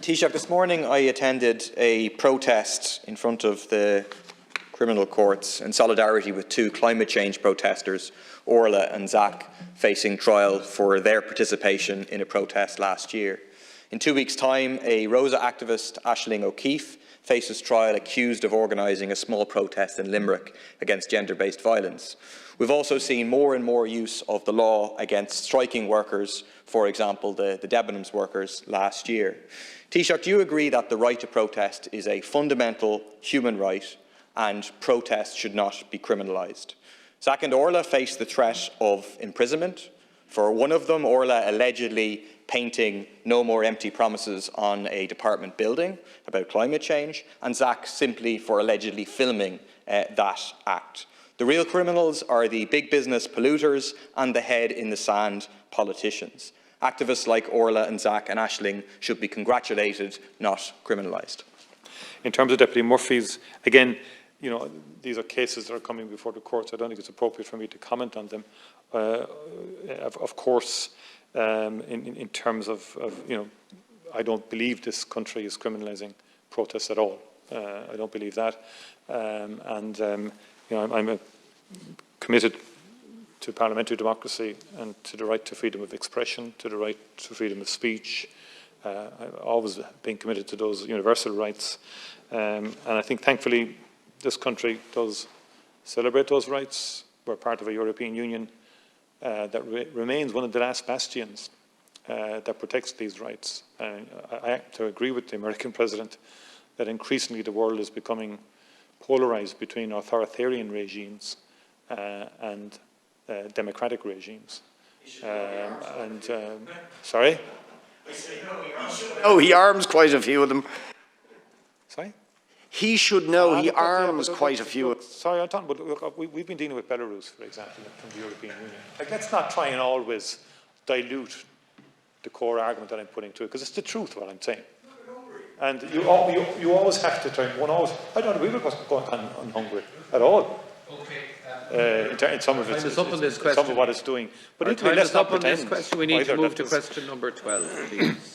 Taoiseach, this morning I attended a protest in front of the criminal courts in solidarity with two climate change protesters, Orla and Zach, facing trial for their participation in a protest last year. In 2 weeks' time, a Rosa activist, Aisling O'Keefe, faces trial accused of organising a small protest in Limerick against gender-based violence. We've also seen more and more use of the law against striking workers, for example, the Debenhams workers last year. Taoiseach, do you agree that the right to protest is a fundamental human right and protest should not be criminalised? Zach and Orla face the threat of imprisonment. For one of them, Orla allegedly painting "No More Empty Promises" on a department building about climate change, and Zach simply for allegedly filming that act. The real criminals are the big business polluters and the head-in-the-sand politicians. Activists like Orla and Zach and Aisling should be congratulated, not criminalised. In terms of Deputy Murphy's, again, you know, these are cases that are coming before the courts. I don't think it's appropriate for me to comment on them. Of course, in terms of, you know, I don't believe this country is criminalising protests at all. I don't believe that. You know, I'm committed to parliamentary democracy and to the right to freedom of expression, to the right to freedom of speech. I've always been committed to those universal rights. And I think, thankfully, this country does celebrate those rights. We're part of a European Union that remains one of the last bastions that protects these rights. I have to agree with the American president that increasingly the world is becoming polarised between authoritarian regimes and democratic regimes. Sorry? Oh, he arms quite a few of them. Sorry? He should know he arms quite a few. Sorry, I'm talking, but look, we've been dealing with Belarus, for example, from the European Union. Like, let's not try and always dilute the core argument that I'm putting to it, because it's the truth what I'm saying. And you always have to try. I don't agree with what's going on Hungary at all. Okay. In some of some of what it's doing. But let's not pretend. We need to move to question number 12, please.